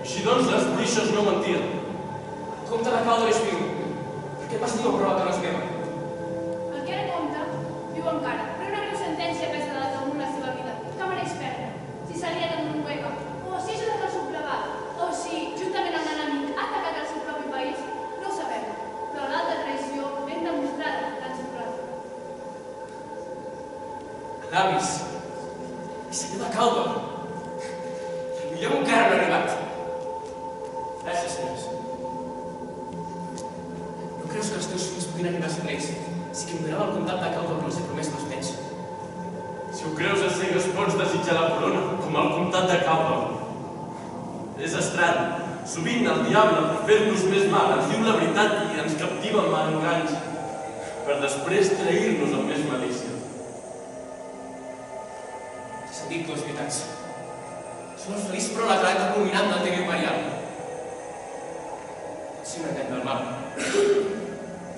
Així doncs, les bruixes no mentien. El comte de Càlder és viu. Per què m'has dit la prova que no és meva? El que era comte viu encara, però una greu sentència pesa de damunt la seva vida, que mereix perdre. Si s'alia damunt un hueca, o si és una resublevat, o si, juntament amb l'enemic, D'avis. I senyor de Caldor. El millor encara no ha arribat. Gràcies, senyors. No creus que els teus fills puguin arribar a ser reis si qui em donava el comtat de Caldor no els he promès que els veig? Si ho creus a cegues pots desitjar la corona, com el comtat de Caldor. És estrany. Sovint el diable, per fer-nos més mal, ens diu la veritat i ens captiva amb enganys, per després trair-nos amb més malícia. He sentit dues veritats. Són el feliç però la clareta culminant del tema imperial. Pot ser un engany del mal.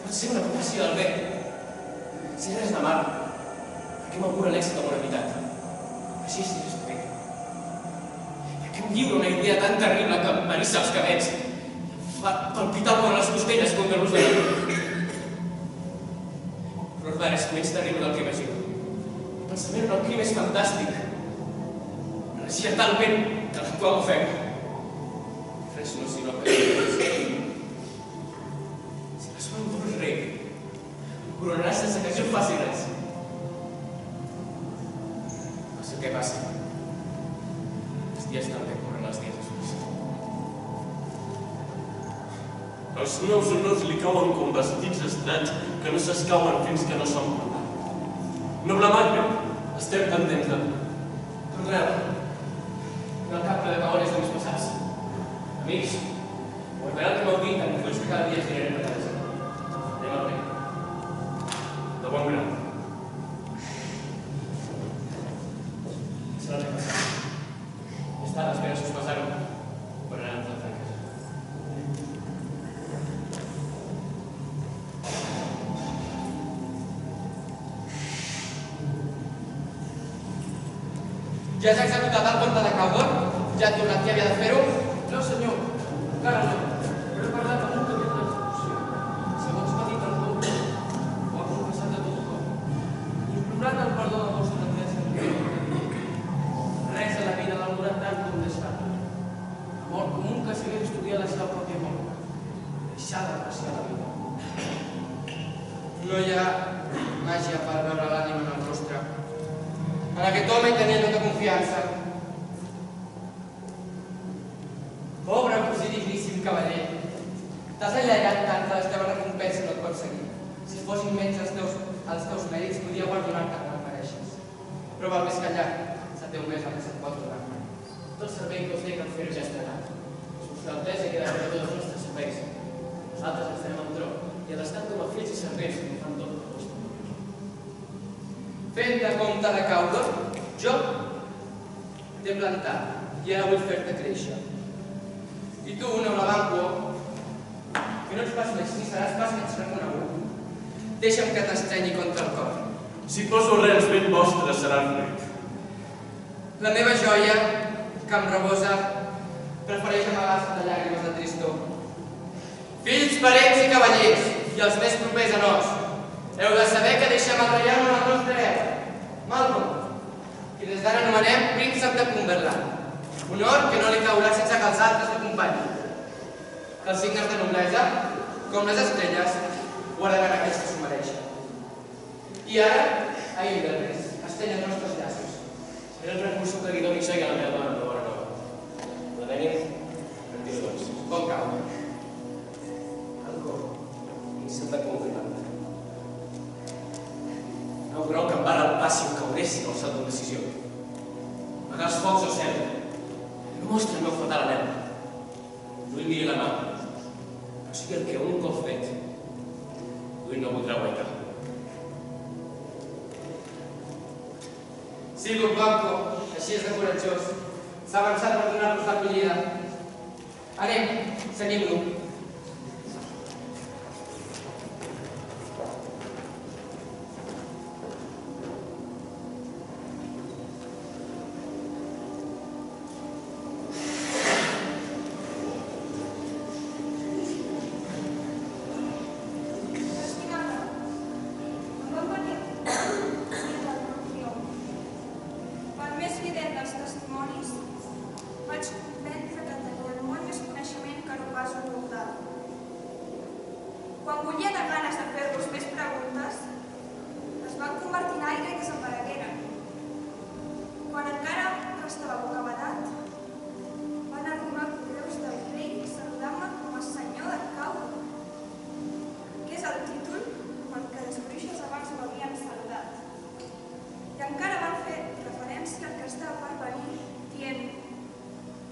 Pot ser una profecia del bé. Si res de mal, perquè m'augura l'èxit amb una veritat. Així és bé. Que em lliura una idea tan terrible que em marissa els cabells. Fa palpitar el cor a les costelles contra l'ús de la llum. Però res és menys terrible del que imagino. El pensament en el crim és fantàstic. Energia talment que l'actual ofega. Res no sinó que... Si la sort d'un rei, em coronarà sense que jo faci res. No sé què passa. Els dies també corren els dies després. Els nous honors li cauen com vestits estranys que no s'escauen fins que no s'han portat. Noble Magno, estem pendents de... Perdoneu, en el cap de cagones de meus passats. Amics, guardaré el que m'heu dit en fulls que cada dia generem per casa. Anem al rei. De bon gran. Serà el que passarà. Més tard espero sospesar-ho, però ara ens la franques. Ja s'ha executat el comte de Caldor? Ja ha tornat qui havia de fer-ho? No, senyor, encara no. Però he parlat amb un que havia d'execució. Segons m'ha dit el comte, ho ha confessat de tot cor. Implorant el perdó de vostra grandesa. Res a la vida l'algura tant com deixar. Amor comú que seguir estudiar la seva pròpia mort. Deixar d'apreciar la vida. No hi ha màgia per veure l'ànima en el rostre. En aquest home hi tenia tota confiança. Pobre cosí digníssim cavaller, t'has enlairat tant que la teva recompensa no et pot seguir. Si fossin menys els teus mèrits, podia guardonar-te com et mereixes. Però val més callar, sabeu més el que se't pot donar. Tot el servei que us dic en fer-ho ja està anat. Vostra Altesa queda per tots els nostres serveis. Nosaltres ens tenim al tro i a l'estat com a fills i servents que fan tot el vostre. Fent de comte de Caldor, jo t'he plantat i ara vull fer-te créixer. I tu, noble Banquo, que no ets pas més ni seràs pas menys reconegut, deixa'm que t'estrenyi contra el cor. Si poso rens ben vostres seran ric. La meva joia, que em rebosa, prefereix amagar-se de llàgrimes de tristor. Fills, parents i cavallers, i els més propers a nos, heu de saber que deixem el reial en el nostre hereu, Malcolm, i des d'ara anomenem príncep de Cumberland, honor que no li caurà sense que els altres l'acompanyin. Que els signes de noblesa, com les estrelles, guardaran aquells que s'ho mereixen. I ara, ahir del res, estén els nostres llaços. Seré el recurso que li doni soi a la meva dona de bona nova. La nena, retiro doncs. Bon cau. Algo, príncep de Cumberland. No prou que em barra el pas si em cauressin al salt d'una decisió. Pagar els focs al cel. No mostra el meu fatal anel. No li miri la mà. Però sigui el que un cop fet, ell no voldrà guaitar. Sí, Lord Banquo, així és de coratjós. S'ha avançat per donar-nos l'acollida. Anem, seguim-lo. Quan volia de ganes de fer-vos més preguntes, es van convertir en aire i desaparegueren. estava bocabadat, van arribar correus del rei saludant-me com a senyor del cau, que és el títol amb el que les bruixes abans m'havien saludat. I encara van fer referència al que estava per venir, dient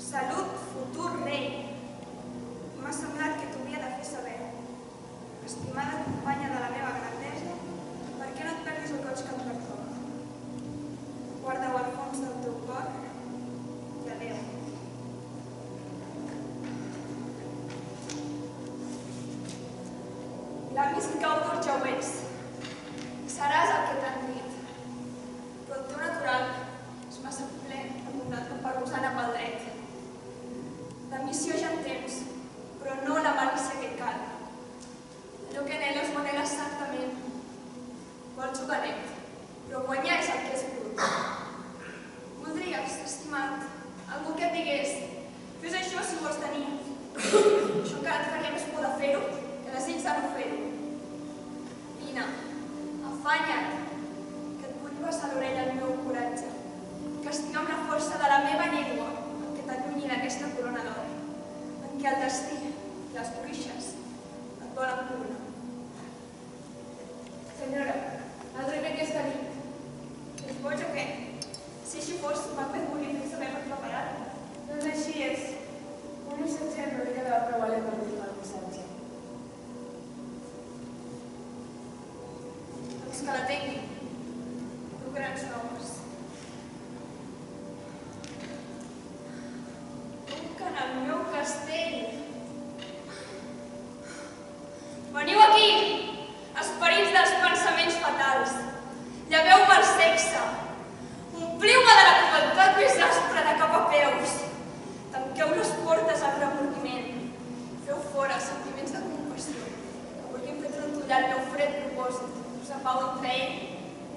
«Salut, futur rei!» I m'ha semblat que t'ho havia de fer saber. Estimada companya de la meva grandesa, per què no et perdis el goig que et pertoca? Guarda-ho al fons del teu cor i adéu. L'avis Càudur ja ho és. Seràs el que t'han dit. Però el teu natural és massa ple abundat com per gosar-ne pel dret. D'ambició ja en tens, però no la malícia que cal. Allò que anheles ho anheles santament. Vols jugar net, però guanyar és el que és brut. Voldries, estimat, algú que et digués «Fes això si vols tenir». Això encara et faria més por de fer-ho que desig de no fer-ho. Vine, afanya't, que et vull passar a l'orella el meu coratge, que estigui amb la força de la meva llengua en què t'allunyi d'aquesta corona d'or, en què el destí i les bruixes et volen coronar. Senyora, el rei ve aquesta nit. És boig o què? Si així fos, Macbeth volia fer saber per preparar-ho. Doncs així és. Un missatger no li quedava prou valent per dir-me el missatge. Doncs que la tingui. Prou grans homes. Truquen al meu castell. Veniu aquí, esperits dels pensaments fatals. Lleveu-me el sexe. Ompliu-me de la crueltat més aspra de cap a peus. Tanqueu les portes al remordiment. Feu fora els sentiments de compassió que vulguin fer trontollar el meu fred propòsit, posar pau entre ell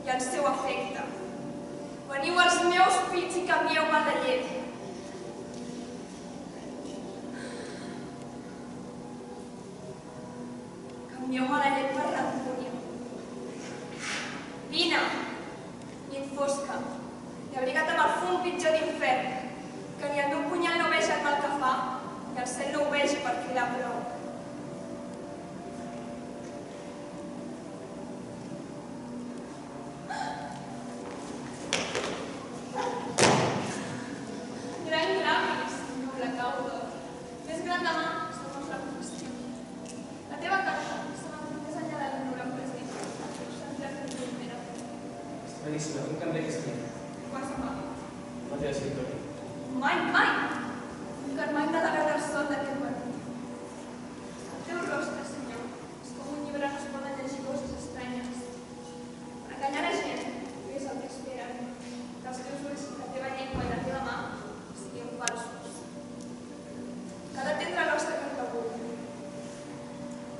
i el seu afecte. Veniu als meus pits i canvieu-me de llet. Canvieu-me la llet per rancúnia. Vine, nit fosca, i abriga't amb el fum pitjor d'infern, que ni el meu punyal no veja el mal que fa, ni el cel no ho vegi per cridar prou. Gran gravis, noble Càudur. Més gran demà, segons la professió. La teva carta s'ha mantingut més enllà del programa present. Beníssima, un camp d'aquesta nit. Quan se'n va? La teva escriptora. Mai, mai! Encara mai m'ha de veure el sol d'aquest matí. El teu rostre, senyor, és com un llibre on es poden llegir coses estranyes. Per enganyar la gent, és el que esperen, que els teus ulls, la teva llengua i la teva mà siguin falsos. Cal atendre l'hoste que et vull.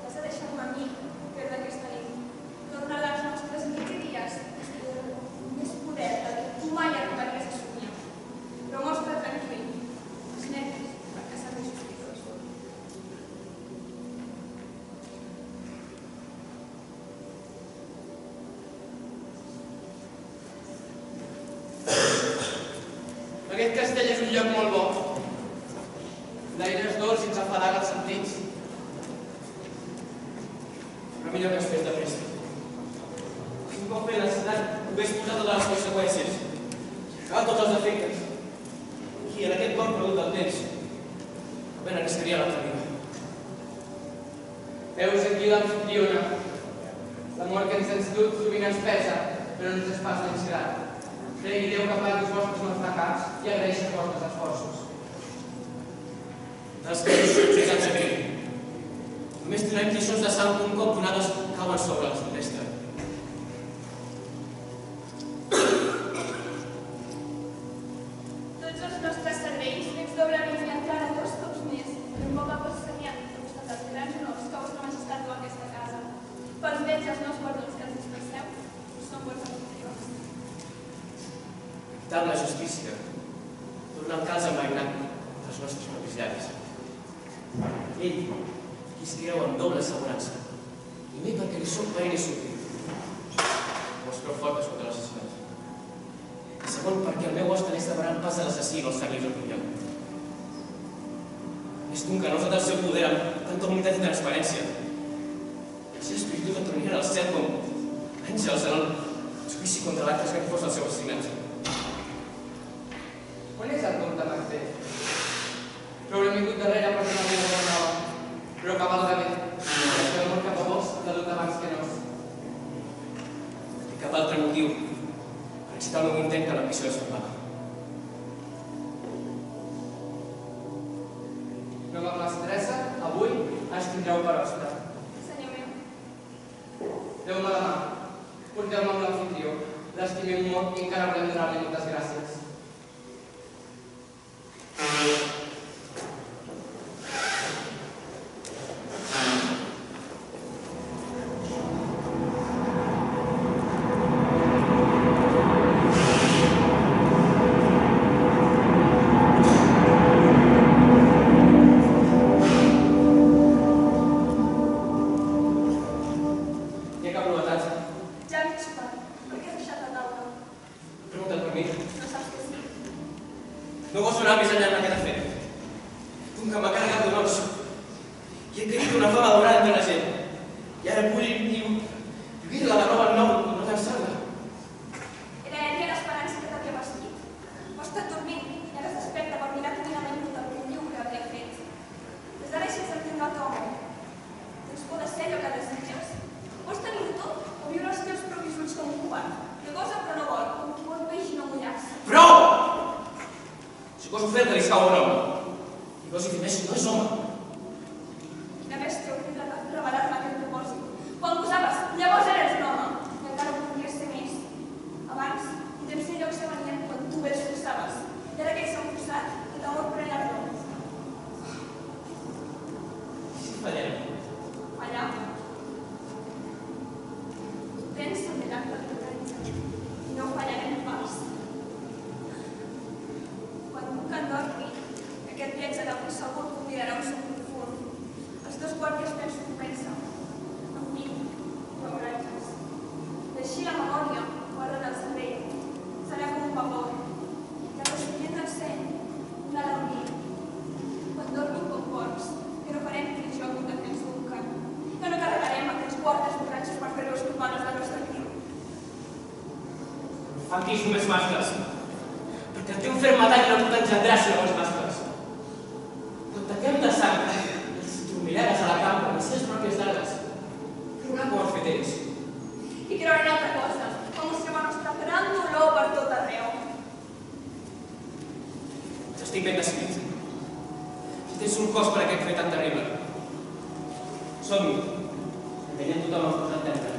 Has de deixar-me a mi perdre aquesta nit. Torna a les nostres nits i dies més poder del que tu mai arribaries a somiar. Però mostra tranquil, els nervis, perquè serveix sospitós. Aquest castell és un lloc molt bo. L'aire és dolç i ens afalaga els sentits. Però millor que es fes de pressa. Un cop fer la ciutat, ho veig posar totes les conseqüències. Acabar tots els efectes. I en aquest cor perdut del temps, ben arriscaria l'altra vida. Heus aquí l'amfitriona. L'amor que ens has dut sovint ens pesa, però no ens és pas menys gran. Pregui Déu que pagui els vostres malfracats i agraeixi els vostres esforços. Dels que us subjectats a mi. Només tindrem lliçons de sang un cop donades cauen sobre la resta. Tots els nostres serveis, fets doblement i encara 2 cops més, per un poc a poc serien costat els grans honors que vostra majestat du a aquesta casa. Pels vells i els meus guardons que ens expresseu, són bons anfitrions. Tal la justícia, torna al cas envainat dels nostres propis llavis. Ell, qui es creu amb doble assegurança, i mi perquè li som parent i sortit. Vos creu fortes contra l'assassinat. I segon perquè el meu os també sabrà el pas de l'assassí o el segueix el punyal. És d'un canós del seu poder amb tanta humitat i transparència. El seu espíritu retornarà al cel com àngels en el judici contra l'acte que fos el seu assassinat. On és el comte Macbeth? Però haurem vingut darrere per una vida molt nova. Però cavalga bé. Estem molt cap a vos, de tot abans que nos. No té cap altre motiu per excitar el meu intent que l'ambició de son pare. No amb l'estressa, avui ens tindreu per hoste. Senyor meu, Déu-me la mà. Porteu-me amb l'anfitrió. L'estimem molt i encara volem donar-li moltes gràcies. Hi ha cap novetat? ja m'he sopat. Per què has deixat la taula? Pregunta't per mi. No saps que sí. No goso anar més enllà en aquest afer. Com que m'ha carregat d'un os i he creït una fama daurada entre la gent. I ara vull lluir-la de nou al nou i no cansar-la. Era ella l'esperança que t'havia vestit. Ho has estat dormint i ara es desperta per mirar tímidament tot el que lliure havia fet. Des d'ara així sentim la toma. Tens por de ser allò que desitges? Vols tenir-ho tot o viure els teus propis ulls com un covard? Que gosa però no vol, com qui vol peix i no mullar-se. Prou! Si goso fer que li escau un home. I gosi fer més si no és home. Quina bèstia horrible t'ha revelat-me aquest propòsit. Quan gosaves, llavors eres un home. I encara ho podries ser més. Abans, intents ser llocs que venien quan tu bé els forçaves. I ara que ells s'han forçat, el t'amor pren la raó. I si fallem? Allà. Tens el miracle que t'organitza. I no fallarem pas. Quan un can dormi, aquest viatge d'avui segur convidarà un son profund. Els dos guàrdies penso comença. Amb mi, l'oratges. Deixi la memòria, guarda el cervell. Serà com un vapor. I el recipient del seny, un alarmí. Quan dormin com porcs, que no farem que jo un defensa d'un camp. Que no carregarem aquests guàrdies borratxos per fer-los culpables del nostre crim. Fan que ells només mascles. Perquè el teu ferm metall no pot engendrar si no vols mascles. Quan tanquem de sang, els dormiràs a la cambra amb les seves pròpies dagues. Creuran com has fet ells. I creuran en altra cosa, com si la nostra gran dolor per tot arreu. Estic ben decidit. Si tens un cos per aquest fet tan terrible. Som-hi. Enganyem tothom amb cos entendre.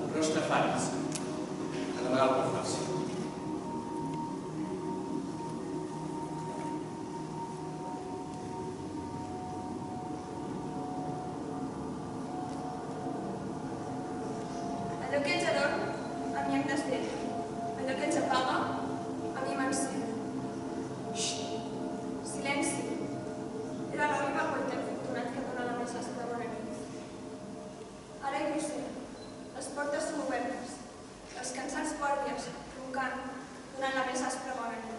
El rostre fals. A d'amagar el cor fals. Allò que ens adorm, a mi em desvella. Allò que ens apaga, a mi m'encén. Silenci. Era la viva poeta afortunat que dona la mesa de bona nit. Ara hi vull ser. Les portes són obertes. Els cansats guàrdies, roncant, donant la més aspra bona nit.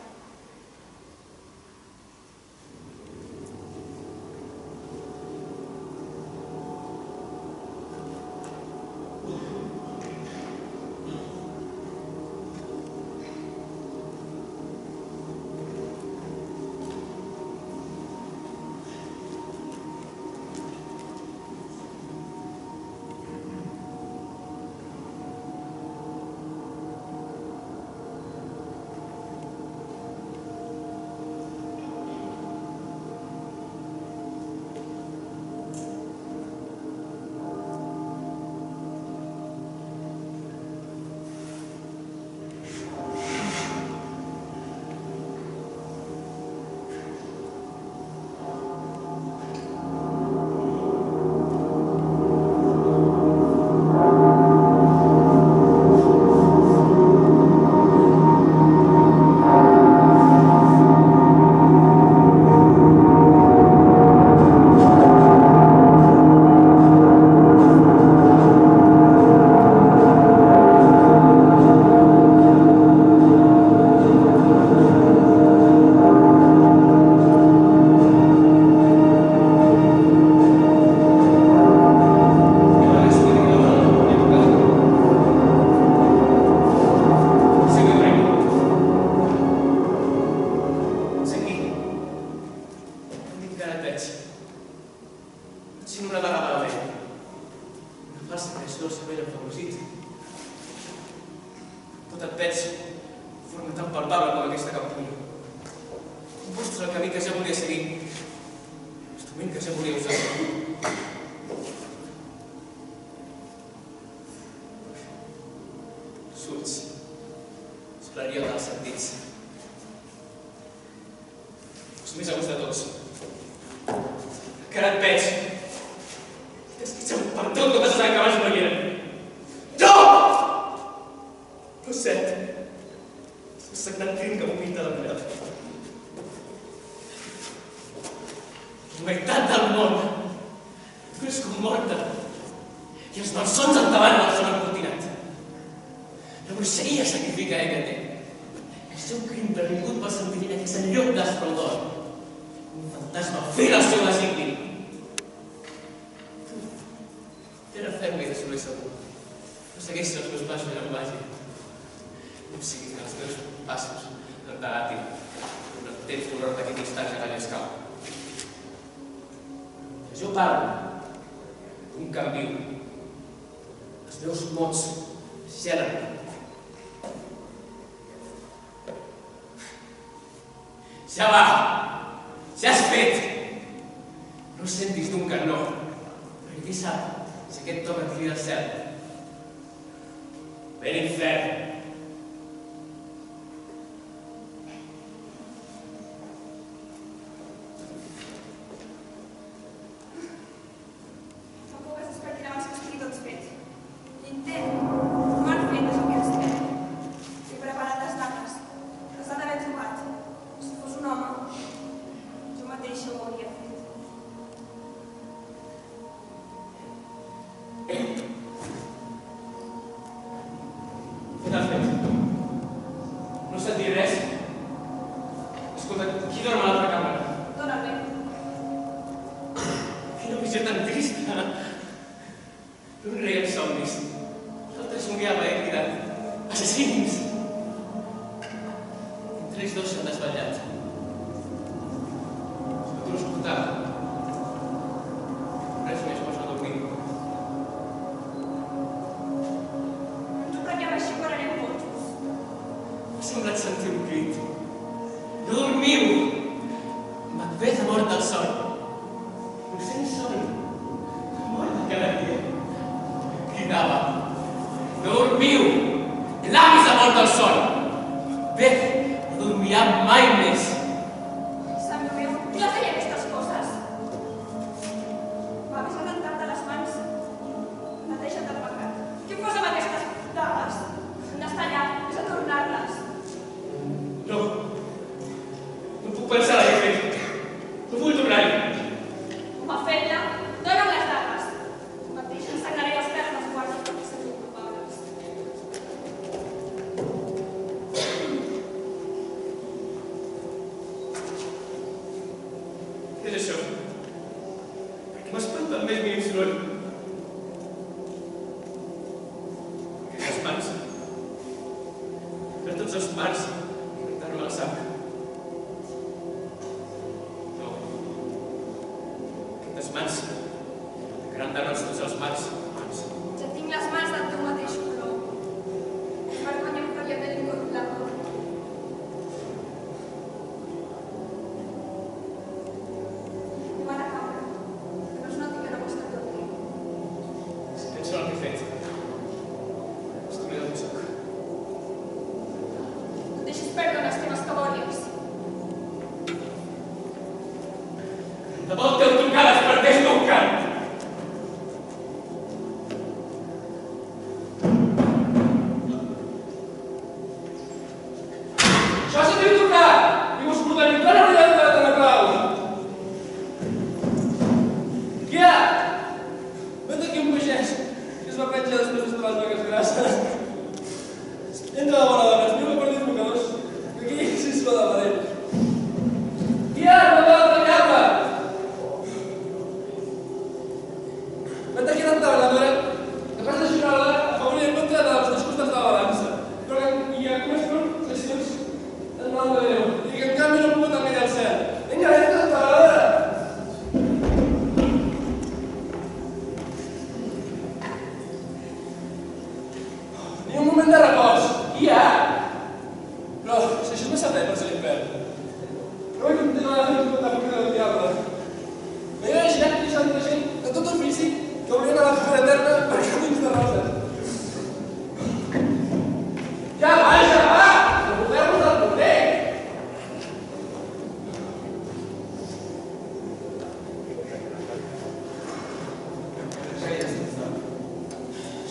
Potser una vegada a la ment. Una falsa creació del cervell enfebrosit. Tot et veig de forma tan palpable com aquesta captura. Mostra el camí que ja volia seguir, l'instrument que ja volia usar. Els ulls, l'esclarió dels sentits. Els més aguts de tots. Que ara et veig. És que ja per tot com has anat abans no hi eren. Jo! No sé. És un sagnant crim que m'ho pinta de mirada. La meitat del món és com morta i els malsons al davant del son encortinat. La bruixeria sacrifica Hècate. El seu crim pervingut pel sentiment és en lloc d'esplendor. Un fantasma fil al seu designi. Tu era ferma i de soler segur. No segueixi els meus passos en màgia. No sigui que els meus passos no t'agatin un temps d'horror d'aquest instant que allà escau. Jo parlo d'un camp viu. Els meus mots gelen. Ja va! Ja has fet! No sentis d'un que no. Perquè qui sap si aquest toc et crida al cel? Ve l'infern!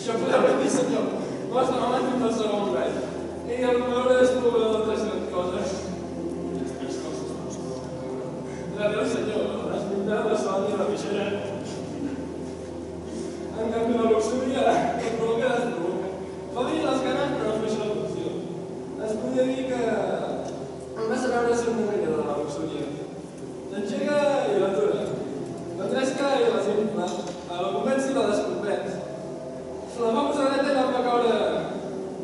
Això podeu ben dir, senyor. Vostra mama tinc el segon gai. I el meu és poblador de tres coses. La Déu, senyor, les pintades de sol i la pixera. En canvi, la luxúria, el provoca desprovoca. Fa dir les ganes, però no fa la funció. Es podria dir que em vas a veure ser un enganyador de la luxúria. L'engega i l'atura. L'entresca i les infla. La convenç i la desconvenç. La fa posar dreta i la fa caure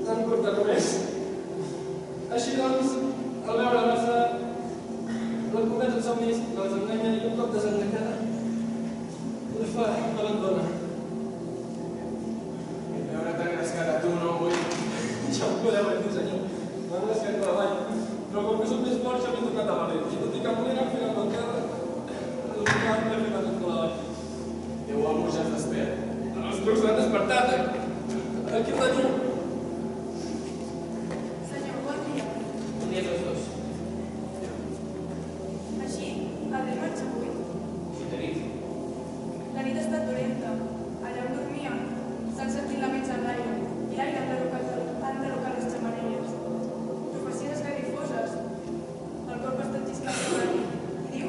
tan curta com és. Així doncs, al veure massa, la convenç en somnis, les enganya i un cop desenganyada, la fa abandona. I veure-te engrescat a tu no ho vull. Ja ho podeu dir, senyor. M'han engrescat per avall. Però com que soc més fort, ja m'he tornat a valent. I tot i que em volien enfilar pel terra, el que m'he ficat tot per avall. Déu amo ja es despert. Els trucs l'han despertat, Aquí el teniu. Senyor, bon dia. Un dia tots dos. Així, el ritme ens avui. Si tenim. La nit ha estat dolenta. Allà on dormíem s'han sentit laments en l'aire i l'aire han enderrocat les xemeneies. Profecies esgarrifoses. El corp ha estat lliscat per la nit. I diu?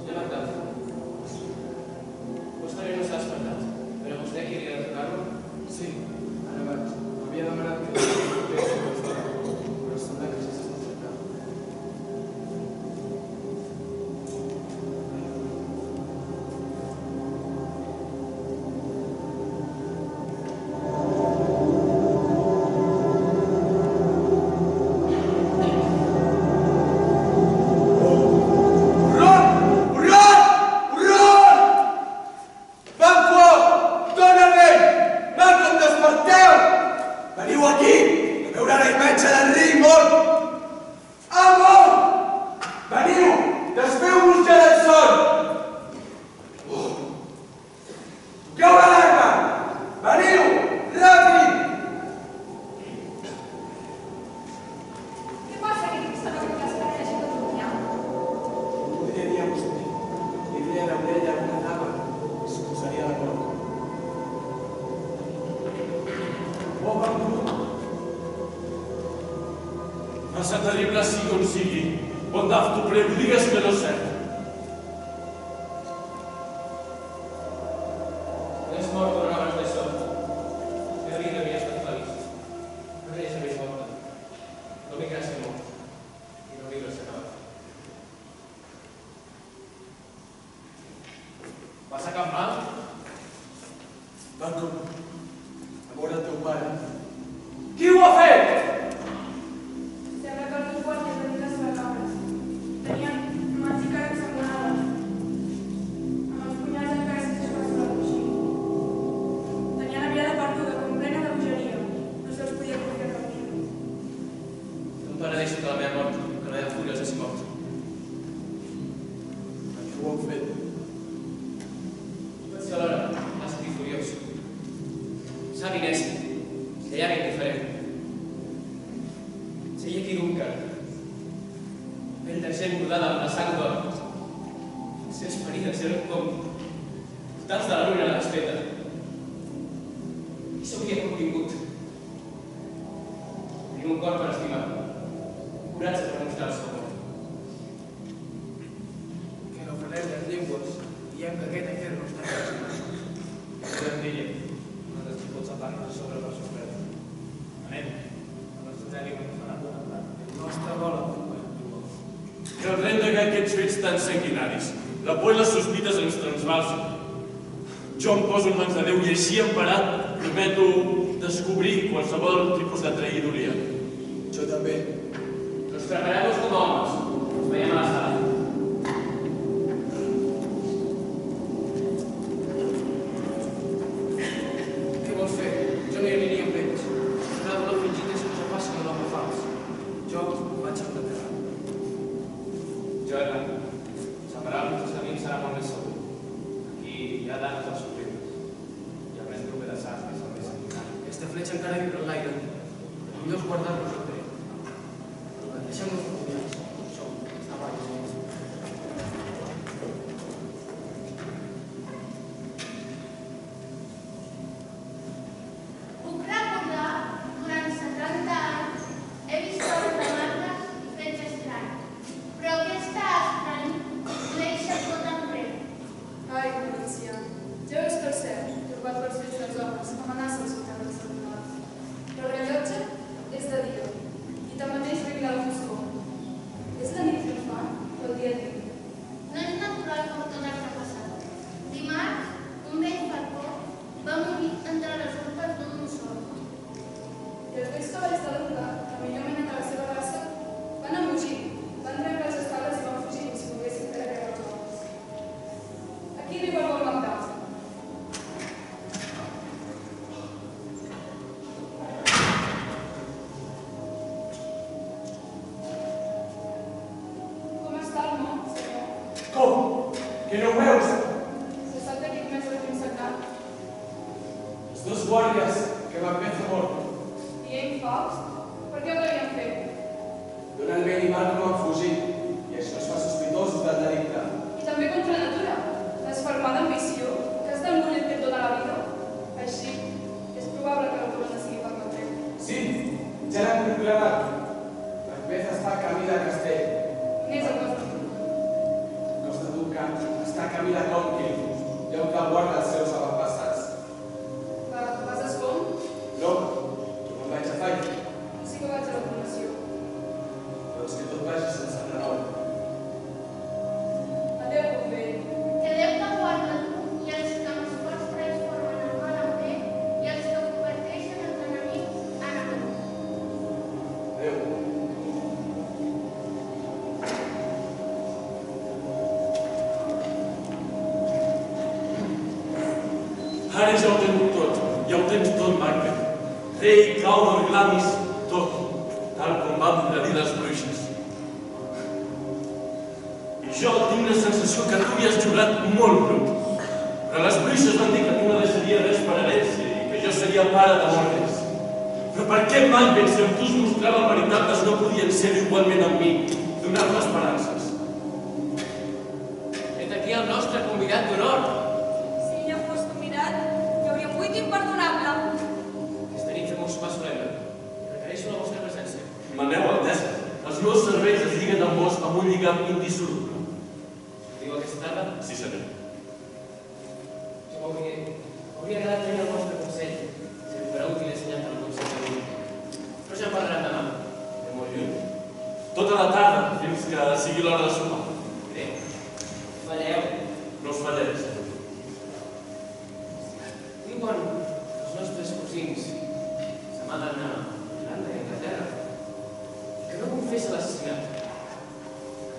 Senyor Magdal, vostè no s'ha despertat, però vostè queria tocar-lo? Sí, ara vaig. M'havia demanat que fes una estona, però sembla que ja s'està cercant. Què passa? Que aquesta no és una escala de Catalunya. Podria dir a vostè, vivia amb ella una dama, es posaria d'acord. Massa terrible sigui on sigui. Bondaf, t'ho prego, digues que no és cert. No és mort per abans d'això. Jo diria que havia estat feliç. No havia sabut morta. No m'hi gràcia molt. I no m'hi gràcia acabat. Passa cap mal? Malcolm, a veure el teu pare. Qui ho ha fet? Sembla que els dos guàrdies de les recambres tenien mans i cares ensangonades, amb els punyals encara sense sobre el coixí. Tenia la mirada perduda, com plena de bogeria. No se'ls podia confiar cap dia. Ton pare deixa que la meva mort, que la meva fúria s'hagi mort. Per què ho heu fet? Pot ser alhora massa i furiós. Sabi neci, que hi ha indiferent. Seia aquí Duncan, pell de gent brodada amb la sang d'or. Les seves ferides eren com portals de la ruïna a la desfeta. I s'hauria contingut. Tenia un cor per estimar, coratge per mostrar el seu amor. Que no frenem les llengües, diem que aquest afer no està relacionat. Podem dir-hi. No ens pots apar-nos a sobre per sorpresa. Anem. El nostre geni no ens farà bona part. El nostre vol a punt. Que el renda que aquests fets tan sanguinaris. La por i les sospites ens transbalsen. Jo em poso en mans de Déu i així emparat prometo descobrir qualsevol tipus de traïdoria. Jo també. Doncs prepareu-vos com a homes. Ens veiem a la sala. Què vols fer? Jo no hi aniria amb ells. Una dona fingida és cosa fàcil que un home fals. Jo vaig amb la terra. Jo, separar els nostres camins serà molt més segur. Aquí hi ha danes als sorpresos. I el més grup de sacs que és el més sanguinari. Aquesta fletxa encara vibra en l'aire. El millor és guardar-nos el tret. Deixem-nos confiats. Som, està baix. guàrdies que Macbeth ha mort. I ell, Faust? Per què ho devien fer? Donalment i Malcolm han fugit, i això es fa sospitós del delicte. I també contra natura, desfermada ambició, que has d'engollir per tota la vida. Així, és probable que la corona sigui per Macbeth. Sí, ja l'han proclamat. Macbeth està a camí de Castell. N'és el cos de Costa Duca està a camí de Conquil, lloc que guarda els seus avantpassats. Vas a Escom? No, no vaig a Fai. Sí que vaig a la coronació. Doncs que tot vagi sense renou. Adéu, convent. Que Déu t'aguarda tu i els que amb esforç transformen el mal en bé i els que converteixen els enemics en amics. Adéu. Ara ja ho tens tot, ja ho tens tot, Macbeth. Rei, Cawdor, Glamis, tot, tal com van dir les bruixes. I jo tinc la sensació que tu hi has jugat molt brut. Però les bruixes van dir que tu no deixaria res per herència i que jo seria pare de Morris. Però per què Macbeth, si amb tu es mostraven veritables, no podien ser igualment amb mi, donar-me esperances? Vet aquí el nostre convidat d'honor. Si ja fos convidat, hi hauria un buit imperdonable. Aquesta nit fem un sopar solemne. Requereixo la vostra presència. Maneu, Altesa, els meus serveis es lliguen amb vos amb un lligam indissoluble. Diu aquesta tarda, Sí, senyor. jo m'hauria agradat tenir el vostre consell. Si li farà útil ensenyar el consell de mi. Però ja en parlarem demà. De molt lluny. Tota la tarda, fins que sigui l'hora de sopar. Bé, falleu. No us fallaré, senyor. Diuen els nostres cosins s'amaguen a Irlanda i a Anglaterra que no confessa l'assassinat.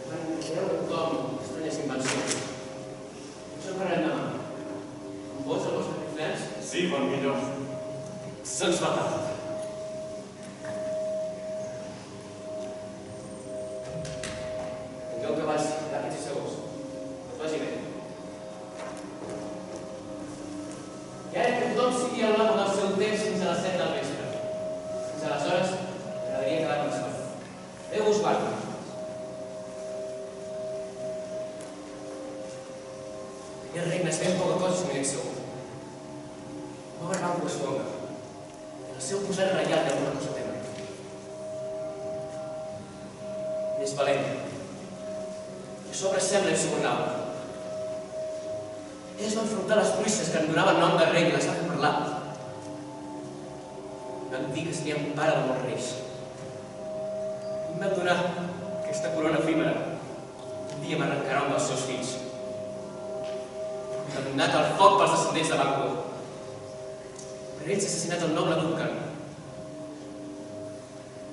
Van creure a tothom estranyes invencions. Això en parlarem demà. Amb vos, el vostre riflers? Sí, bon millor. Se'ns va tard. Tingueu cavalls ràpids i segurs. Que us vagi bé. I ara que tothom sigui a l'hora del seu temps fins a les 7 del vespre. Fins aleshores, m'agradaria acabar amb això. Déu us guardi. I el regne és ben poca cosa, si m'hi dic segur. Va guardar un besonga. En el seu posat reial hi ha alguna cosa tema. És valent. I a sobre sembla insubornable. Ells van enfrontar les bruixes que en donaven nom de rei i les van parlar. Van dir que seria un pare de molts reis. I em van donar aquesta corona efímera. Un dia m'arrencarà un dels seus fills. Condemnat al foc pels descendents de Banquo. Per ells ha assassinat el noble Duncan.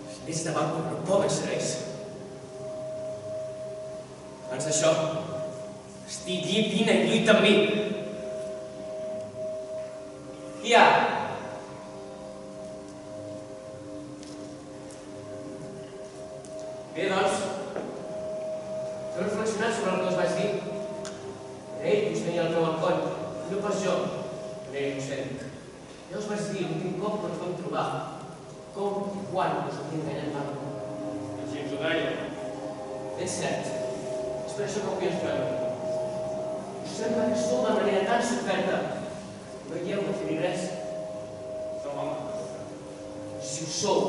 Els nets de Banquo no poden ser ells. Abans d'això, estigui, vine i lluita amb mi. Qui hi ha? Bé, doncs, heu reflexionat sobre el que us vaig dir? Era ell que us tenia el peu al coll, no pas jo, que era innocent. Ja us vaig dir l'últim cop que ens vam trobar, com i quan us havia enganyat Marco. Així ens ho deia. Ben cert. És per això que avui ens trobem. Us sembla que sou de manera tan soferta. No hi heu de fer-hi res. Som home. Si ho sou,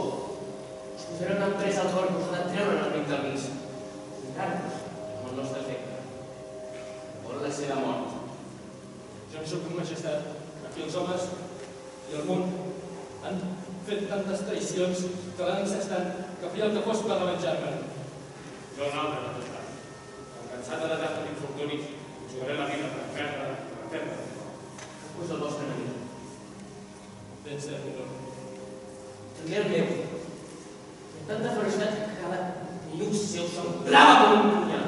us posaré una empresa al cor que us ha de treure en el ric del mig. Lligar-vos amb el nostre efecte. Vol la seva mort. Jo no soc un majestat. Aquí els homes i el món han fet tantes traïcions que l'han incestat que faria el que fos per revenjar-me. Jo un altre, majestat. Cansat de tant d'infortunis, jugaré la vida per fer-me. Us el vostre enemic. Ben cert, millor. També el meu. Amb tanta ferocitat que cada llum seu semblava com un punyal.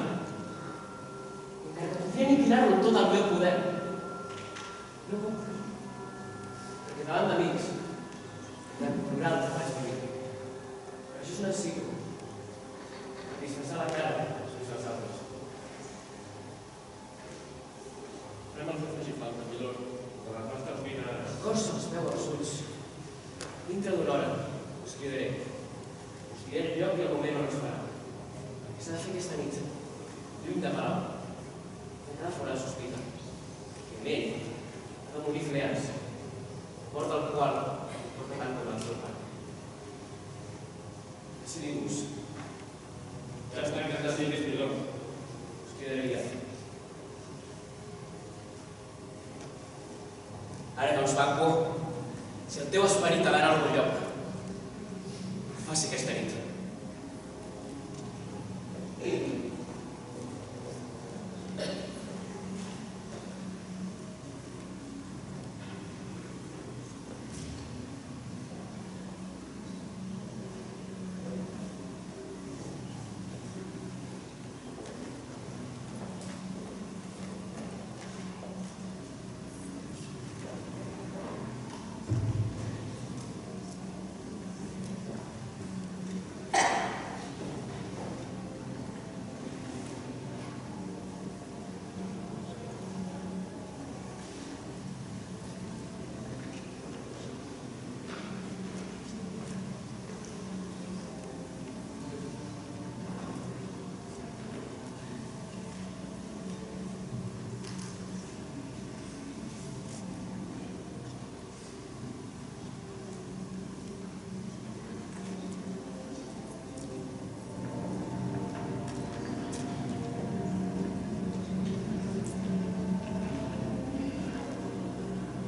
Encara que podria aniquilar-lo amb tot el meu poder. No puc. Perquè davant d'amics, he de plorar el que faig vivir. Per això necessito disfressar la cara sense els altres. Fem el que faci falta, millor, de les nostres vides. El cos se'ls veu al sud. Què s'ha de fer aquesta nit? Lluny de palau. Encara fora de sospita. I en ell ha de morir Fleas, mort del qual porta tant com el seu pare. Decidimos. Ja està encantat de dir que Us quedaria. Ara que us fa por, si el teu esperit ha d'anar a algun lloc, faci aquesta nit.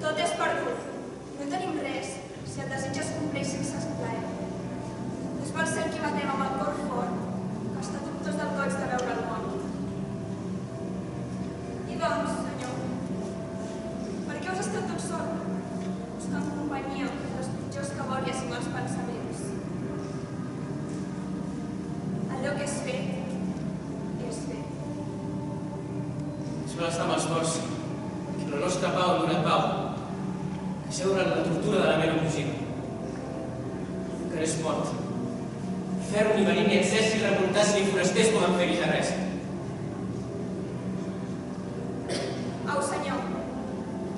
Tot és perdut. No tenim res, si el desig es compleix sense esplaer. És per ser qui batem amb el cor fort, que està dubtós del goig de veure el món. I doncs, senyor, per què us estat tot sol? Buscant companyia de les pitjors cabòries i mals pensaments. Allò que és fet, és fet. És per estar amb els morts, però el nostre pau ha donat pau. Això durant la tortura de la meva cosina. Que és mort. Ferro, ni verí, ni excés, ni revoltats, ni forasters poden fer-hi de res. Au, senyor,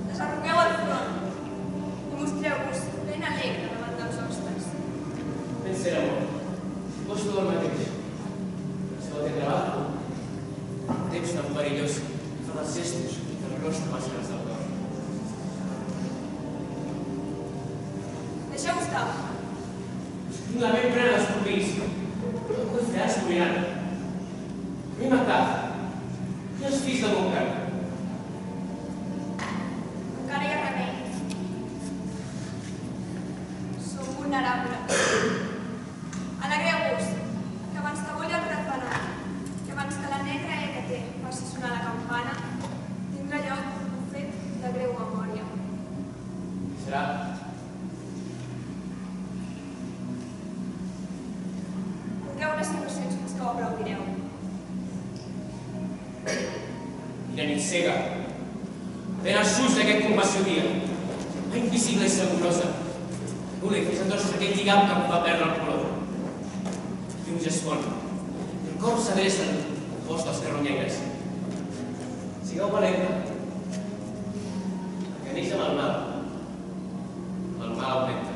desarrugueu el front i mostreu-vos ben alegre davant dels hostes. Ben ser amor. Vos tot el mateix. Si vol tenir abajo, temps tan perillós, fa dels gestos i del rostre màscares del cor. Deixeu estar. Tinc la ment plena d'escopins. No vull fer escorinant. M'he matat. I els fills de mon cap. Encara hi ha remei. Sou vulnerables. Alegreu-vos, que abans que bulli el ratpenat, que abans que la negra Hècate faci sonar la campana, tindrà lloc un fet de greu memòria. Serà Dongueu les il·lusions fins que ho aplaudireu. i la nit cega. Ben als ulls d'aquest compassió dia. La invisible i segurosa. Voler fins a tots aquell lligam que em fa perdre el color. I un gest font. El cor s'adreça al bosc dels carronyeres. Sigueu alegre. Perquè neix amb el mal. El mal augmenta.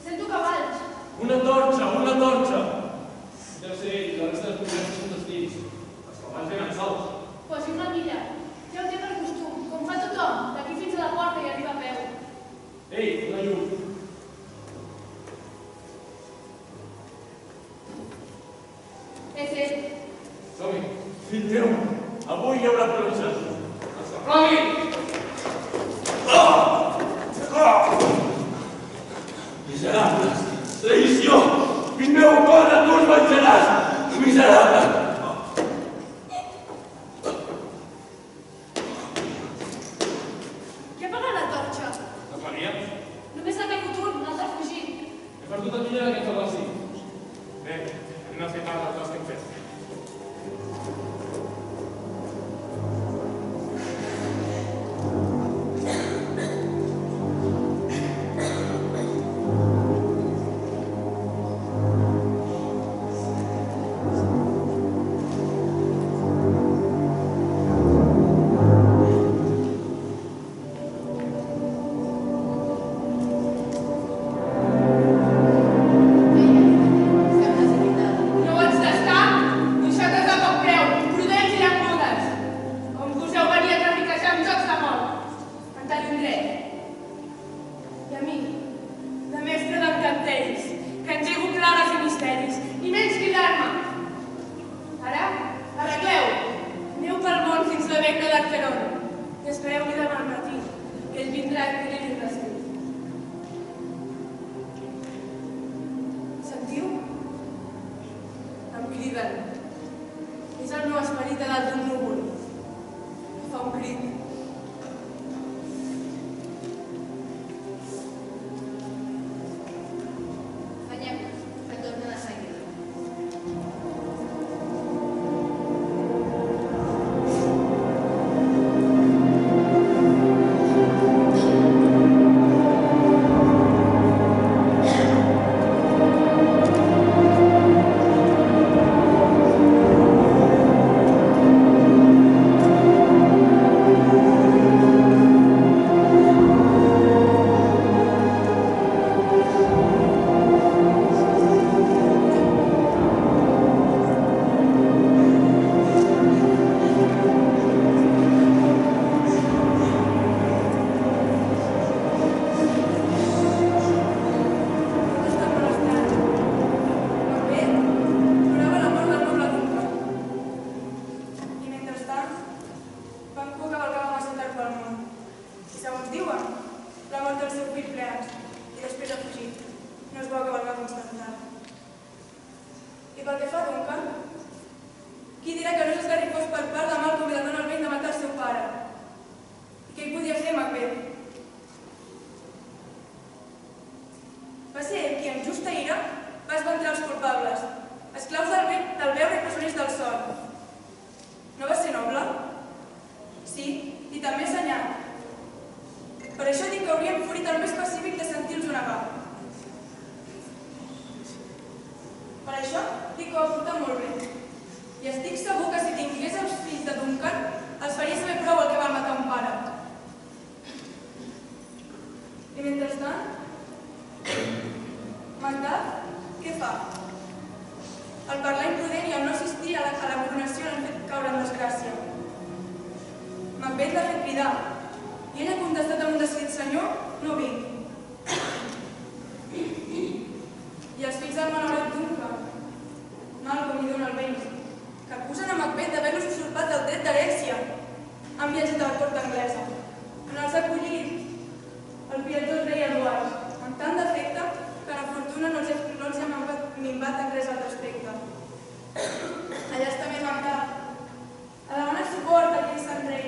Sento cavalls. Una torxa, una torxa! Deu ser ell, la resta dels convidats són dels fills. Els cavalls venen sols. Quasi una milla. Ja ho té per costum, com fa tothom, d'aquí fins a la porta i arriba a peu. Ei, una hi haurà pluja. Romi! Miserables! Traïció! Fill meu, corre, tu els venjaràs! Miserable! Qui ha apagat la torxa? La Maria? Només ha caigut un, l'altre ha fugit. He perdut el millor d'aquest negoci. Bé, anem a fer part del cos que hem fet. No ho haig d'estar? Deixat-te de poc preu, prudents i llampudes. On poseu venir a trafiquejar amb jocs de mort? En teniu dret. I a mi, de mestre d'encanteris, que engego clares i misteris, i menys cridar-me. Ara, arregleu. Aneu pel món fins la beca d'Arqueron i espereu-li demà al matí, que ell vindrà a adquirir-hi l'estiu. Sentiu? Em criden. És el meu esperit a dalt d'un núvol. Fa un crit. Banyem, que torna de seguida. I pel que fa a Duncan, qui dirà que no s'esgarrifós per part de Malcolm i de Donald Bain de matar el seu pare? I què hi podia fer Macbeth? Va ser ell qui, amb justa ira, va esventrar els culpables, esclaus del beure i presoners del sol. No va ser noble? Sí, i també senyal. Per això dic que hauríem florit el més pacífic de sentir-los negar. Per això dic que ho ha portat molt bé. I estic segur que si tingués els fills de Duncan, els faria saber prou el que va matar un pare. I mentrestant, Macduff, què fa? El parlar imprudent i el no assistir a la coronació l'han fet caure en desgràcia. Macbeth l'ha fet cridar, i ell ha contestat amb un decidit senyor, no vinc. I els fills del malaurat Duncan, Malcolm i Donald Bain, que acusen a Macbeth d'haver-los usurpat el dret d'herència, han viatjat a la cort anglesa, on els ha acollit el pietós rei Eduard, amb tant d'efecte que la fortuna no els ha minvat en res al respecte. Allà està més Macduff, a demanar suport a aquell sant rei,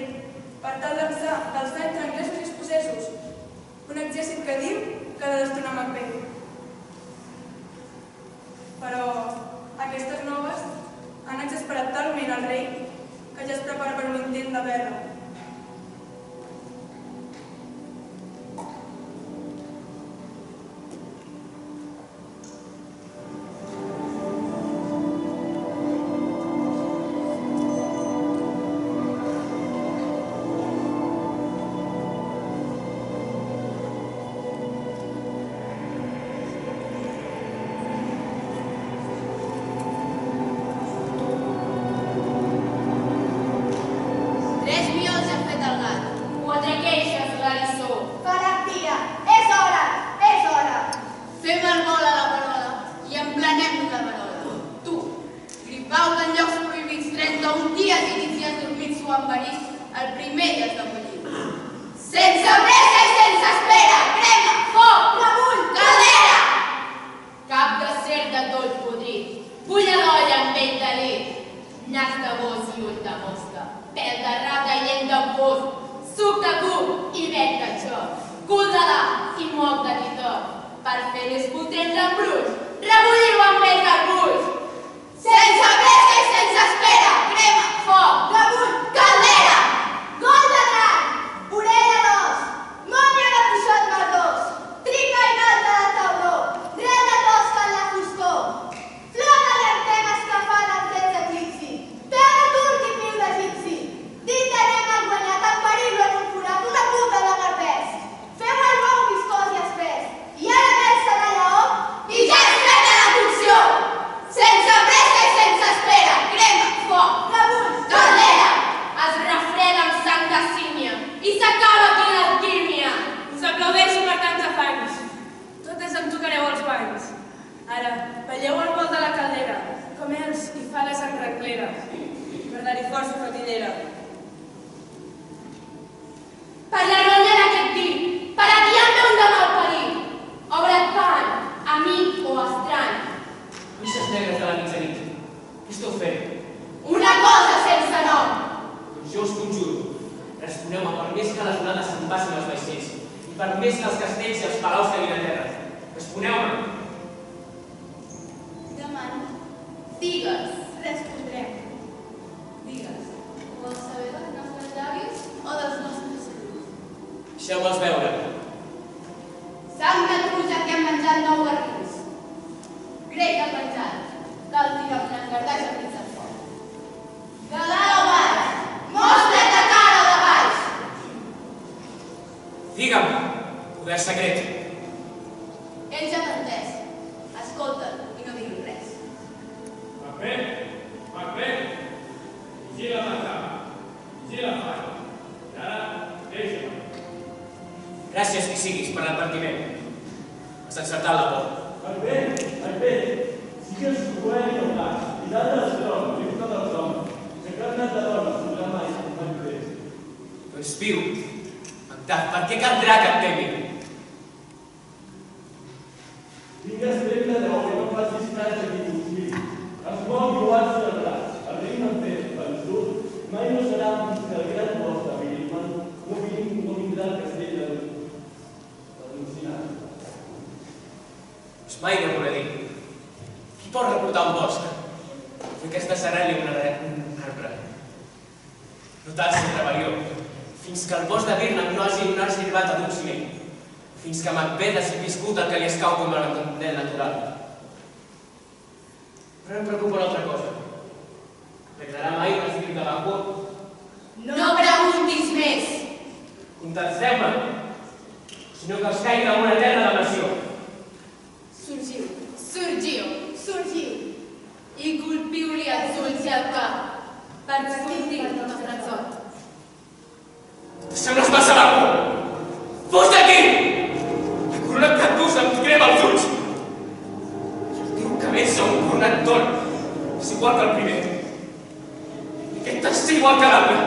per tal d'alçar entre anglesos i escocesos un exèrcit que diu que ha de destronar Macbeth. Però aquestes noves han exasperat talment el rei que ja es prepara per un intent de guerra. Tres Puta-la i moc d'aquí tot. Per fer les potents embruix, rebulliu amb el garbuix. Sense pressa i sense espera, crema, foc, rebull, caldera, gol de drac, orella d'os, mòmia de puixot verdós, trica i galta de tauró, dreta tosca en la foscor, flota d'artem escafant el temps eclipsi, peu de turc i piu d'egipci, dit d'anem al guanyat en perill en un forat, una puta de marpès, feu el bou viscós i espès, i ara versa de lleó i ja és feta la cocció! Sense pressa i sense espera, crema, foc, rebull, caldera, es refreda amb sang de sínia i s'acaba aquí l'alquímia. Us aplaudeixo per tants afanys. Totes em tocareu els banys. Ara, balleu al vol de la caldera, com ells i fa la sang renclera, verdari força fatidera. Per la ronda d'aquest dit, per atiar-me un demà al perill, obre't pan, amic o estrany. Misses negres de la mitjanit. Què esteu fent? Una cosa sense nom. Doncs jo us conjuro. Responeu-me per més que les onades s'empassin els vaixells i per més que els castells i els palaus caiguin a terra. Responeu-me. Demano. Digues. Respondrem. Digues. Vols saber dels nostres llavis o dels nostres ulls? Deixeu-me'ls veure. Sang de truja que hem menjat 9 barrils. Greix de penjat, cal tirar una engardalla fins al foc. De dalt a baix, mostra't de cara o de baix. Digue'm, poder secret. Ell ja t'ha entès. Escolta'l i no diguis res. Macbeth, vigila la cama, vigila la falla. I ara, deixa'm. Gràcies qui siguis per l'advertiment. Has encertat la por. Macbeth, sigues cruel i audaç, i dalt dels trons, i tot els homes, que cap net de dona podrà mai Macbeth. Doncs viu, Macduff, per què caldrà que et temi? Tingues trempe de i no facis cas a qui t'ho digui. Es mou i ho has del braç, el reina en temps vençut, mai no serà fins que el gran bosc de Virilman no vindrà al castell de Lucinat. Doncs mai no voler dir. Qui pot reportar un bosc? Fer aquesta serràlia un arbre. No talsi en rebel·lió, fins que el bosc de Birnam no hagi arribat a d'un ciment, fins que Macbeth hagi viscut el que li escau com a l'entendent natural. Però no em preocupa una altra cosa. Declarar mai un escrit de Banquo. No preguntis més. Contesteu-me, sinó que els caigui en una eterna depressió. Sorgiu i colpiu-li els ulls i el cap per sortir del nostre sort. Deixeu-nos passar la por! Fos d'aquí! La corona que dus em crema els ulls. I el teu cabell és un coronat d'or. És igual que el primer. I aquest tercer igual que l'altre.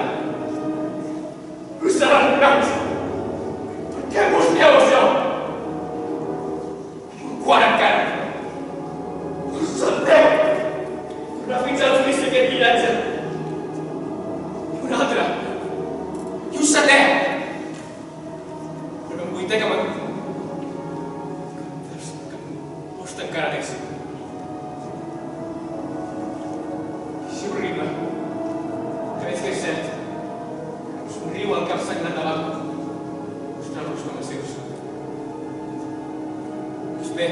Us seran grans. Per què em busqueu això? I un quart encara. Us salteu. Però fins al judici aquest viatge. I un altre. I un setè. Però en vuitè que m'han... Costa encara més. Així horrible. Que veig que és cert. Em somriu el cap sagnat de l'altre. Mostrant-los com a seus. Doncs bé.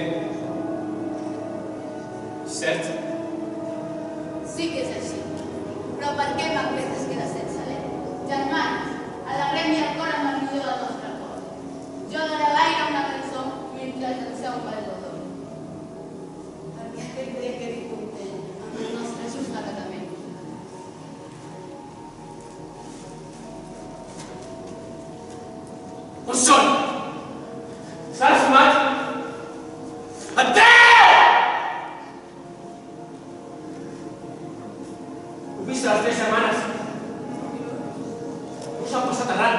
Cert. Sí que és així. Però per què Macbeth es queda sense l'E? Germans, alegrem-hi el cor amb el millor del nostre cor. Jo donaré a l'aire una cançó mentre danseu un ball d'odor. Perquè aquest dia quedi content amb el nostre just acatament. On són? S'ha sumat? Adéu! Ho vist a les 3 setmanes? No s'han passat arran.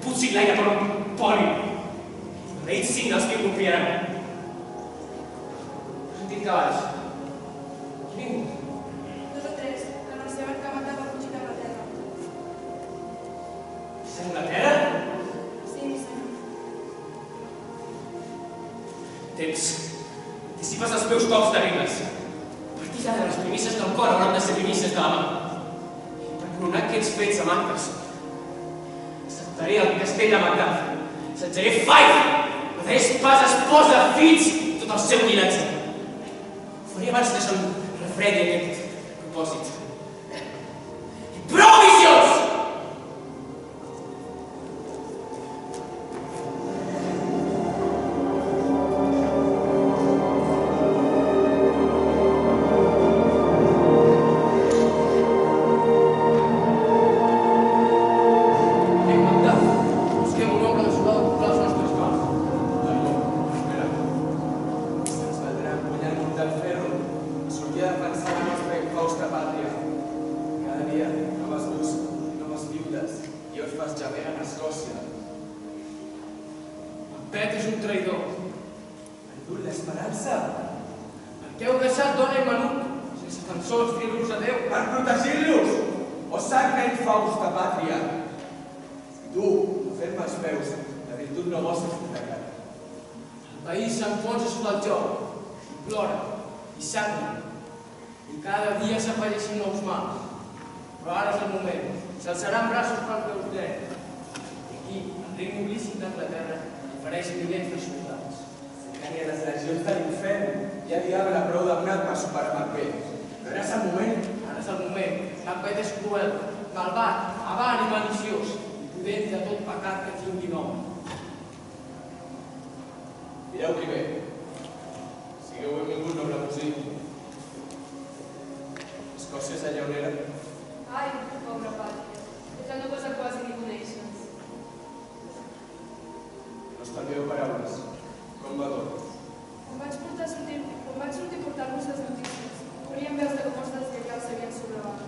Potser l'aire per un poli. Per ells 5 els que ho confiaran. He sentit cavalls. Ningú. 2 o 3, que anunciaven que Macduff ha fugit a la terra. És Anglaterra? Sí, senyor. Anticipes els meus cops terribles. A partir d'ara, les primisses del cor hauran de ser primisses de la mà. I per coronar aquests fets amb actes, assentaré al castell de Macduff, assetjaré Fife, mataré espases, esposa, fills, tot el seu llinatge. Ho faré abans que se'm refredi aquest propòsit. I prou visions! Macbeth és un traïdor. Perdut l'esperança. Per què heu deixat dona i menut, sense tan sols dir-los adéu? Per protegir-los! O sacra infausta pàtria! I tu, fer-me els peus, la virtut no gosses d'integrar. El país s'enfonsa sota el joc, i plora, i sangra, i cada dia s'afegeixen nous mals. Però ara és el moment, s'alçaran braços per veus dret. I aquí, al regne oblíssim d'Anglaterra, ofereix milers de soldats. Que ni a les legions de l'infern hi ha diable prou damnat per superar Macbeth. Però ara és el moment. Ara és el moment. Macbeth és cruel, malvat, avant i maliciós, i pudent de tot pecat que tingui nom. Mireu qui ve. Sigueu benvingut, noble cosí. Escòcia és allà on era. Ai, pobre pàtria, ja no posa quasi ni coneixes. No estalvieu paraules. Com va tot? Quan vaig sortir a portar-vos les notícies, corrien veus de com els dels lleials s'havien sobrevat.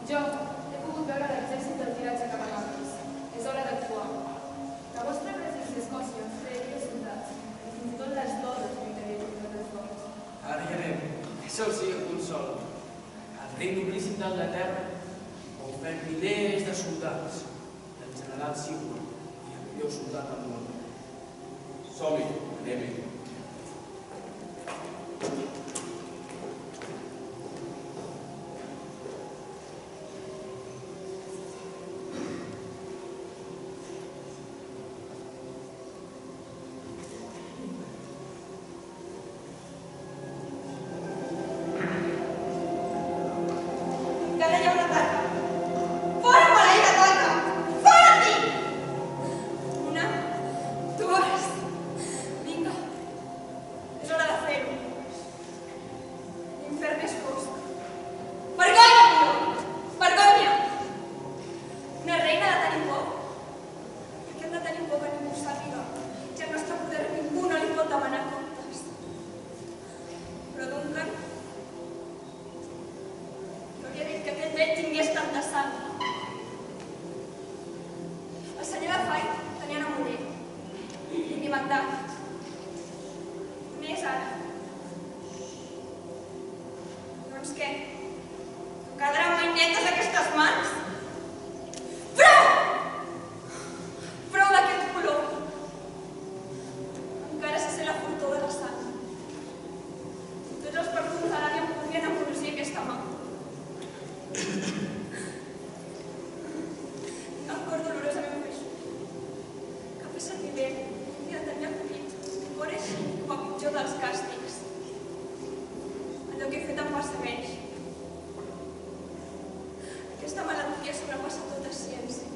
Jo he pogut veure l'exèrcit del tiratge cap a Nantes. És hora d'actuar. La vostra presència a Escòcia ens creia soldats, i fins i tot les dones lluitarien contra les dones. Ara hi anem. Això el sigui consol. El regne oblíssim d'Anglaterra ha ofert milers de soldats, del general Seymour i el millor soldat del món. Som-hi, anem-hi. Encara hi ha una taca. Fora, maleïda taca! Fora d'aquí! Una, dues... Vinga. És hora de fer-ho. L'infern és fosc. Vergonya, tio! Vergonya! Una reina de tenir por? Per què hem de tenir por que ningú sàpiga? Ja al nostre poder ningú no li pot demanar comptes. Però Duncan... No havia dit que aquest vell tingués tanta sang. El senyor de Fife tenia una muller, Lady Macduff. On és ara? Doncs què? Quedaran mai netes aquestes mans? Prou! Prou d'aquest color. Encara se sent la furtor de la sang. Tots els perfums de l'àvia em podrien embrosir aquesta mà. El cor dolorosament feixut. Cap sentiment ni el tenia acollit. Fora així com a pitjor dels càstigs. Allò que he fet em persegueix. Aquesta malaltia sobrepassa tota ciència.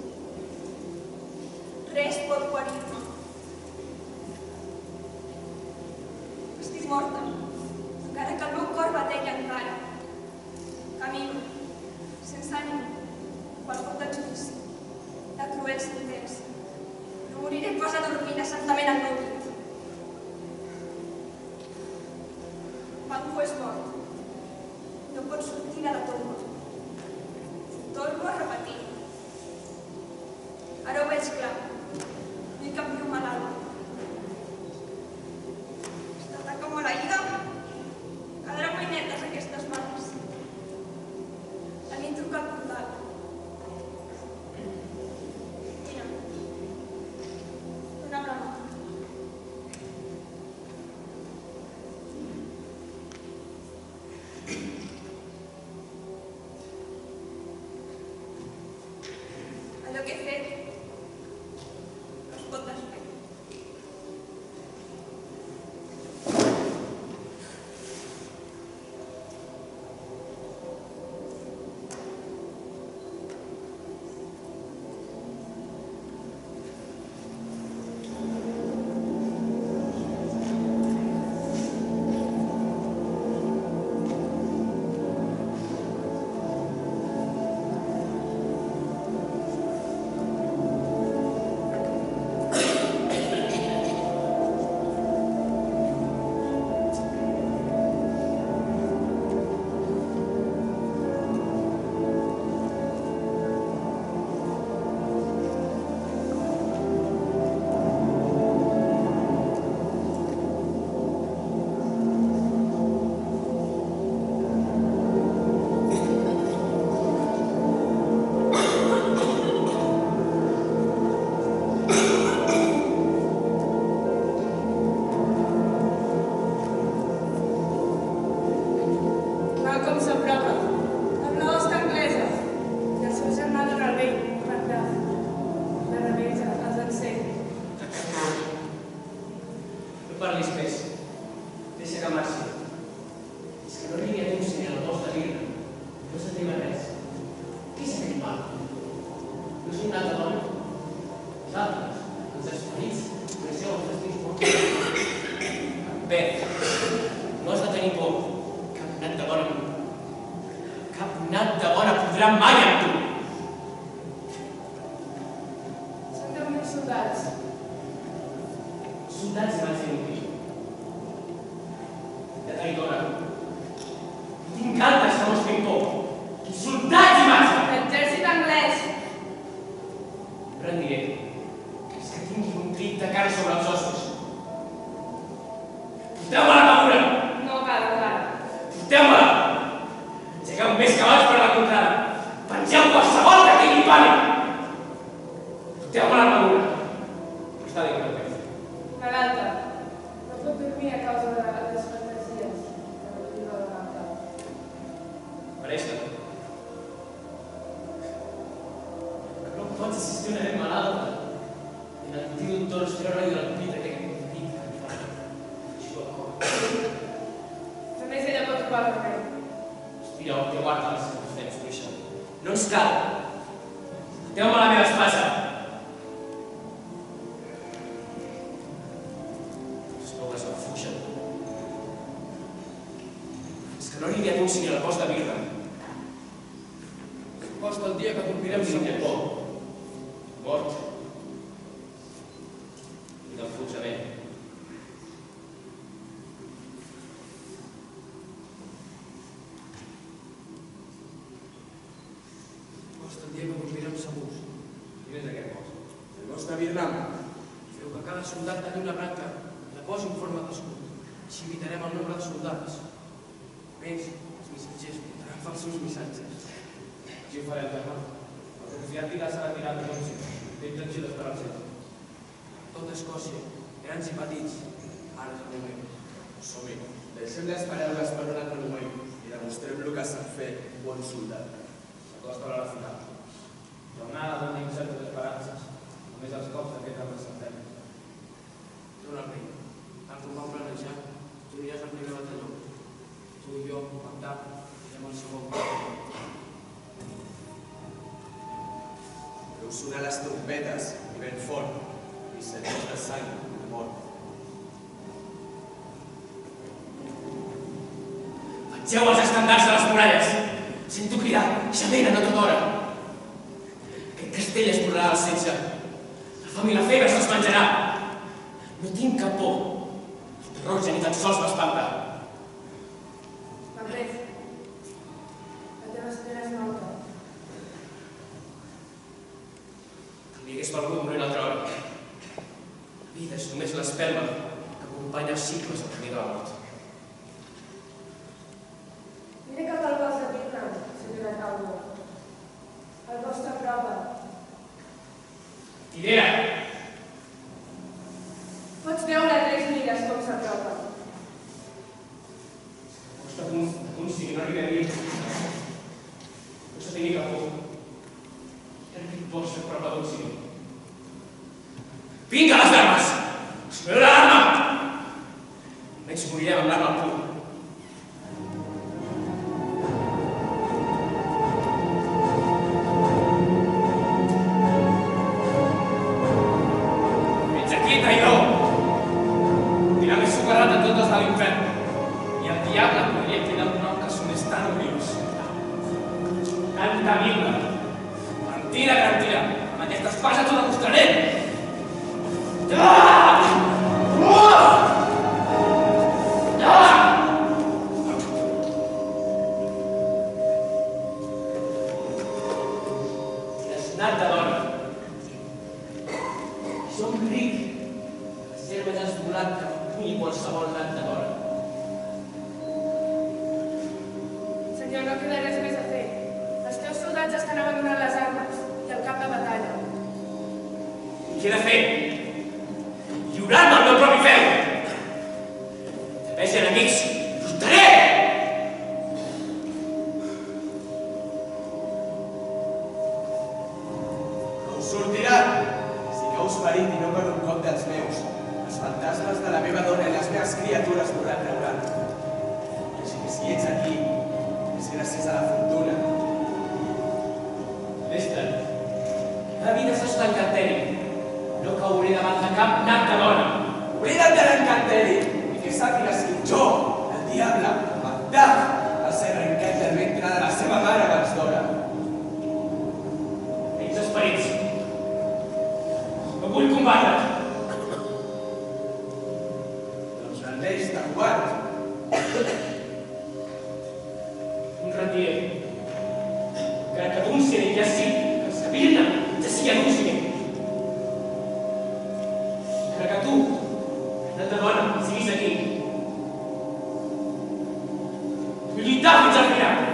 Res pot guarir-me. Estic morta, encara que el meu cor batega encara. Camino, sense ànim, pel fort del judici, de cruel sentència. No moriré pas adormida santament al meu llit. Banquo és mort. No pot sortir de la tomba. Torno a repetir. Ara ho veig clar. No hi cap llum a l'alba. Està taca maleïda. Quedaran mai netes aquestes mans. La nit truca al portal. Mira, No parlis més. Deixa que marxi. És que no arribi a temps ni a la posta birra. No s'atreva res. Qui és aquell mal? No és un altre dona? Vosaltres, els esperits, coneixeu els destins morts. Beth, no has de tenir por. Cap nat de dona podrà mai amb tu. Són 10.000 soldats. Soldats van ser inútils. De traïdora. Tinc altres que no es fem por. Soldats i marxa! L'exèrcit anglès. Rendiré. És que tingui un trit de carn sobre els ossos. Porteu-me l'armadura! No cal, cal. Porteu-me-la! Engegueu més cavalls per la contrada. Pengeu qualsevol que tingui pànic! Porteu-me l'armadura. Està bé, que no penso. Peralta, no puc dormir a causa de les fantasies que no tinc a la gata. Mereixen. Que no pots assistir una nen malalta. I l'antídot tors treure-li del pit aquest pit que em fa. Això de cor. Només ella pot trobar el remei. Hòstia, que guarda les seves temps, bruixa. No ens cal. Porteu-me la meva espasa. Els nobles em fugen. És que no arribi a temps ni a la posta de birra. Costa el dia que dormirem Tinc segurs. por. Mort. I d'enfonsament. Costa el dia que dormirem segurs. Quin és aquest cos? El vostre Vietnam. Feu que cada soldat tenir una branca la posi en forma d'escut. Així evitarem el nombre de soldats. A més, els missatgers portaran falsos missatges. Així ho farem, germà. El confiat dirà s'ha retirat de l'opció. Té intenció d'esperar el seu. Tota Escòcia, grans i petits, ara és el moment. Som-hi. Deixem les paraules per un altre moment i demostrem el que sap fer un bon soldat. S'acosta l'hora final. Jornada dona incertes esperances. Només els cops d'aquest home s'entén. Dóna el rei. Tal com vam planejar, tu aniràs al primer batalló. Tu i jo, pactar, irem al segon. Veu sonar les trompetes i ben fort, i serveix de sang de mort. Fangeu els estandards de les muralles. Sento cridar, ja venen a tota hora. Aquest castell es posarà al setge. La fam i la febre se'ls menjarà. No tinc cap por. El terror ja ni tan sols m'espanta. Macbeth, la teva espera és morta. Li hagués valgut morir una altra hora. La vida és només l'espelma que acompanya els cicles al camí de la mort. Mira cap al bosc de Vietnam, senyora Calvo. El bosc t'apropa. Tidera! Pots veure a 3 milles com s'apropa. Costa d'un si no arriba a mi. No se tingui cap por. Era aquest bosc que prova d'un si. Vinga les armes! Espera l'arma! Almenys morirem amb l'arma al punt. Ets aquí, traïdor! Dirà més socarrat de tots els de l'infern. I el diable podria cridar un nom que sonés tan odiós. Tanta vila! Mentida, mentida! Amb aquesta espasa t'ho demostraré! Desnat de dona. Som ric. La seva és esvolat que pugui qualsevol nat de dona. Senyor, no queda res més a fer. Els teus soldats estan abandonant les armes i el camp de batalla. I què he de fer? Lliurar-me al meu propi feu! De més enemics, lluitaré! No us sortirà! Sigueu ferit i no per un cop dels meus. Els fantasmes de la meva dona criatures volen treure't. Així que si ets aquí, és gràcies a la fortuna. Lester, la vida s'està encanteri. No cauré davant de cap nat de dona. Oblida't de l'encanteri i que sàpigues que jo, el diable, Macduff, va ser arrencat del ventre de la seva mare abans d'hora. Ells esperits. No vull combatre't. Doncs rendeix de guard. Un rentier. Encara que d'un seré ja sí, que sabir-ne, ja sí en un seré. Encara que tu, nat de dona, siguis aquí. Vull lluitar fins al final.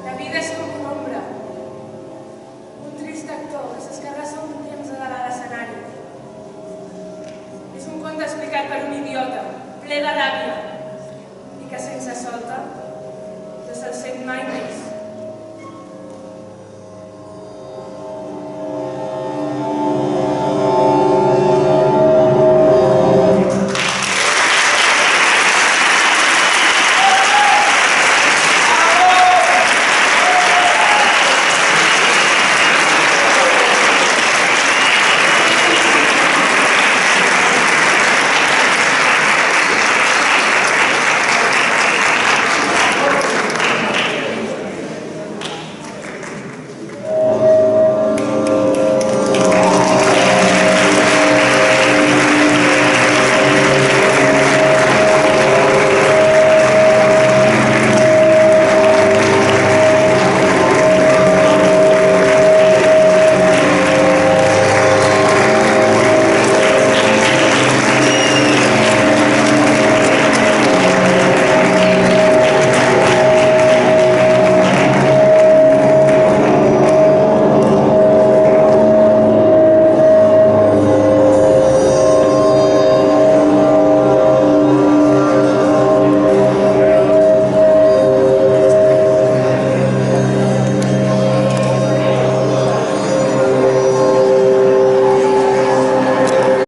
La vida és com una ombra, un trist actor que s'escarrassa un temps a dalt a l'escenari. És un conte explicat per un idiota, ple de ràbia, i que sense solta no se'l sent mai més.